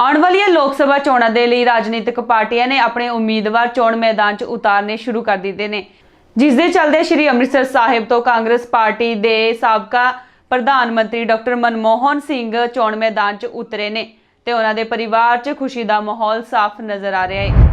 ਆਉਣ ਵਾਲੀਆਂ ਲੋਕ ਸਭਾ ਚੋਣਾਂ ਦੇ ਲਈ ਰਾਜਨੀਤਿਕ ਪਾਰਟੀਆਂ ਨੇ ਆਪਣੇ ਉਮੀਦਵਾਰ ਚੋਣ ਮੈਦਾਨ 'ਚ ਉਤਾਰਨੇ ਸ਼ੁਰੂ ਕਰ ਦਿੱਤੇ ਨੇ, ਜਿਸ ਦੇ ਚੱਲਦੇ ਸ਼੍ਰੀ ਅੰਮ੍ਰਿਤਸਰ ਸਾਹਿਬ ਤੋਂ ਕਾਂਗਰਸ ਪਾਰਟੀ ਦੇ ਸਾਬਕਾ ਪ੍ਰਧਾਨ ਮੰਤਰੀ ਡਾਕਟਰ ਮਨਮੋਹਨ ਸਿੰਘ ਚੋਣ ਮੈਦਾਨ 'ਚ ਉਤਰੇ ਨੇ ਤੇ ਉਹਨਾਂ ਦੇ ਪਰਿਵਾਰ 'ਚ ਖੁਸ਼ੀ ਦਾ ਮਾਹੌਲ ਸਾਫ਼ ਨਜ਼ਰ ਆ ਰਿਹਾ ਹੈ।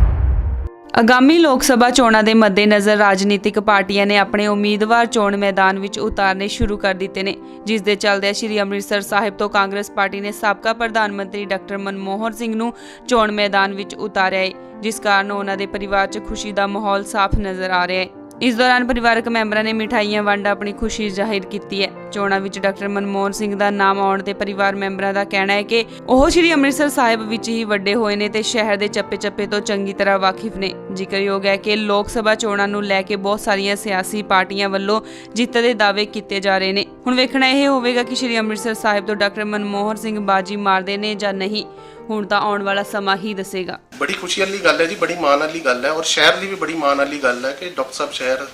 ਆਗਾਮੀ ਲੋਕ ਸਭਾ ਚੋਣਾਂ ਦੇ ਮੱਦੇਨਜ਼ਰ ਰਾਜਨੀਤਿਕ ਪਾਰਟੀਆਂ ਨੇ ਆਪਣੇ ਉਮੀਦਵਾਰ ਚੋਣ ਮੈਦਾਨ ਵਿੱਚ ਉਤਾਰਨੇ ਸ਼ੁਰੂ ਕਰ ਦਿੱਤੇ ਨੇ, ਜਿਸ ਦੇ ਚੱਲਦੇ ਸ਼੍ਰੀ ਅੰਮ੍ਰਿਤਸਰ ਸਾਹਿਬ ਤੋਂ ਕਾਂਗਰਸ ਪਾਰਟੀ ਨੇ ਸਾਬਕਾ ਪ੍ਰਧਾਨ ਮੰਤਰੀ ਡਾਕਟਰ ਮਨਮੋਹਨ ਸਿੰਘ ਨੂੰ ਚੋਣ ਮੈਦਾਨ ਵਿੱਚ ਉਤਾਰਿਆ ਹੈ, ਜਿਸ ਕਾਰਨ ਉਹਨਾਂ ਦੇ ਪਰਿਵਾਰ 'ਚ ਖੁਸ਼ੀ ਦਾ ਮਾਹੌਲ ਸਾਫ਼ ਨਜ਼ਰ ਆ ਰਿਹਾ ਹੈ। ਇਸ ਦੌਰਾਨ ਪਰਿਵਾਰਕ ਮੈਂਬਰਾਂ ਨੇ ਮਿਠਾਈਆਂ ਵੰਡ ਆਪਣੀ ਖੁਸ਼ੀ ਜ਼ਾਹਿਰ ਕੀਤੀ ਹੈ। ਚੋਣਾਂ ਵਿੱਚ ਡਾਕਟਰ ਮਨਮੋਹਨ ਸਿੰਘ ਦਾ ਨਾਮ ਆਉਣ ਤੇ ਪਰਿਵਾਰ ਮੈਂਬਰਾਂ ਦਾ ਕਹਿਣਾ ਹੈ ਕਿ ਉਹ ਸ਼੍ਰੀ ਅੰਮ੍ਰਿਤਸਰ ਸਾਹਿਬ ਵਿੱਚ ਹੀ ਵੱਡੇ ਹੋਏ ਨੇ ਤੇ ਸ਼ਹਿਰ ਦੇ ਚੱਪੇ-ਚੱਪੇ ਤੋਂ ਚੰਗੀ ਤਰ੍ਹਾਂ ਵਾਕਿਫ ਨੇ। ਜ਼ਿਕਰਯੋਗ ਹੈ ਕਿ ਲੋਕ ਸਭਾ ਚੋਣਾਂ ਨੂੰ ਲੈ ਕੇ ਬਹੁਤ ਸਾਰੀਆਂ ਸਿਆਸੀ ਪਾਰਟੀਆਂ ਵੱਲੋਂ ਜਿੱਤ ਦੇ ਦਾਅਵੇ ਕੀਤੇ ਜਾ ਰਹੇ ਨੇ। ਹੁਣ ਵੇਖਣਾ ਇਹ ਹੋਵੇਗਾ ਕਿ ਸ਼੍ਰੀ ਅੰਮ੍ਰਿਤਸਰ ਸਾਹਿਬ ਤੋਂ ਡਾਕਟਰ ਮਨਮੋਹਨ ਸਿੰਘ ਬਾਜੀ ਮਾਰਦੇ ਨੇ ਜਾਂ ਨਹੀਂ। ਹੁਣ ਤਾਂ ਆਉਣ ਵਾਲਾ ਸਮਾਂ ਹੀ ਦੱਸੇਗਾ। बड़ी खुशी वाली गल है जी, बड़ी मान वाली गल है और शहर की भी बड़ी मान वाली गल है कि डॉक्टर साहब शहर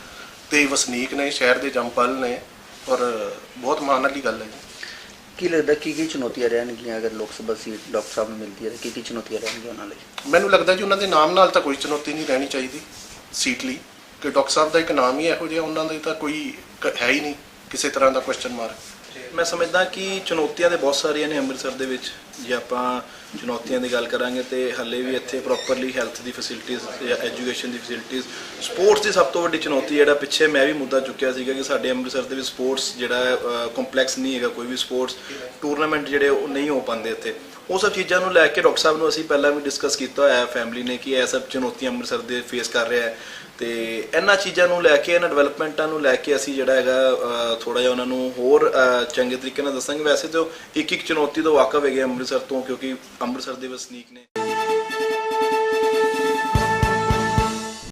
के वसनीक ने, शहर के जंपल ने और बहुत मान वाली गल है जी। ਕੀ ਲੱਗਦਾ ਕੀ ਚੁਣੌਤੀਆਂ ਰਹਿਣਗੀਆਂ ਅਗਰ ਲੋਕ ਸਭਾ ਸੀਟ ਡਾਕਟਰ ਸਾਹਿਬ ਨੂੰ ਮਿਲਦੀ ਹੈ ਤਾਂ ਕੀ ਚੁਣੌਤੀਆਂ ਰਹਿਣਗੀਆਂ ਉਹਨਾਂ ਲਈ? ਮੈਨੂੰ ਲੱਗਦਾ ਜੀ ਉਹਨਾਂ ਦੇ ਨਾਮ ਨਾਲ ਤਾਂ ਕੋਈ ਚੁਣੌਤੀ ਨਹੀਂ ਰਹਿਣੀ ਚਾਹੀਦੀ ਸੀਟ ਲਈ, ਕਿ ਡਾਕਟਰ ਸਾਹਿਬ ਦਾ ਇੱਕ ਨਾਮ ਹੀ ਇਹੋ ਜਿਹਾ, ਉਹਨਾਂ ਦਾ ਤਾਂ ਕੋਈ ਹੈ ਹੀ ਨਹੀਂ ਕਿਸੇ ਤਰ੍ਹਾਂ ਦਾ ਕੁਐਸਚਨ ਮਾਰਕ। मैं समझदा कि चुनौतियां तो बहुत सारिया ने ਅੰਮ੍ਰਿਤਸਰ ਦੇ ਵਿੱਚ। ਜੇ ਆਪਾਂ ਚੁਣੌਤੀਆਂ ਦੀ ਗੱਲ ਕਰਾਂਗੇ ਤੇ ਹੱਲੇ ਵੀ ਇੱਥੇ ਪ੍ਰੋਪਰਲੀ ਹੈਲਥ ਦੀ ਫੈਸਿਲਿਟੀਜ਼ ਜਾਂ ਐਜੂਕੇਸ਼ਨ ਦੀ ਫੈਸਿਲਿਟੀਜ਼, ਸਪੋਰਟਸ ਦੀ ਸਭ ਤੋਂ ਵੱਡੀ ਚੁਣੌਤੀ ਜਿਹੜਾ ਪਿੱਛੇ ਮੈਂ ਵੀ ਮੁੱਦਾ ਚੁੱਕਿਆ ਸੀਗਾ ਕਿ ਸਾਡੇ ਅੰਮ੍ਰਿਤਸਰ ਦੇ ਵਿੱਚ ਸਪੋਰਟਸ ਜਿਹੜਾ ਕੰਪਲੈਕਸ ਨਹੀਂ ਹੈਗਾ, ਕੋਈ ਵੀ ਸਪੋਰਟਸ ਟੂਰਨਾਮੈਂਟ ਜਿਹੜੇ ਉਹ ਨਹੀਂ ਹੋ ਪਾਉਂਦੇ ਇੱਥੇ। ਉਹ ਸਭ ਚੀਜ਼ਾਂ ਨੂੰ ਲੈ ਕੇ ਡਾਕਟਰ ਸਾਹਿਬ ਨੂੰ ਅਸੀਂ ਪਹਿਲਾਂ ਵੀ ਡਿਸਕਸ ਕੀਤਾ ਹੋਇਆ ਫੈਮਿਲੀ ਨੇ ਕਿ ਇਹ ਸਭ ਚੁਣੌਤੀਆਂ ਅੰਮ੍ਰਿਤਸਰ ਦੇ ਫੇਸ ਕਰ ਰਿਹਾ ਹੈ ਤੇ ਇਹਨਾਂ ਚੀਜ਼ਾਂ ਨੂੰ ਲੈ ਕੇ, ਇਹਨਾਂ ਡਿਵੈਲਪਮੈਂਟਾਂ ਨੂੰ ਲੈ ਕੇ ਅਸੀਂ ਜਿਹੜਾ ਹੈਗਾ ਥੋੜਾ ਜਿਹਾ ਉਹਨਾਂ ਨੂੰ ਹੋਰ ਚੰਗੇ ਤਰੀਕੇ ਨਾਲ ਦੱਸਾਂਗੇ। ਵੈਸੇ ਤਾਂ ਇੱਕ ਚੁਣੌਤੀ ਤੋਂ ਵਾਕਿਫ ਹੈਗੇ ਅੰਮ੍ਰਿਤਸਰ ਤੋਂ, ਕਿਉਂਕਿ ਅੰਮ੍ਰਿਤਸਰ ਦੇ ਵਸਨੀਕ ਨੇ।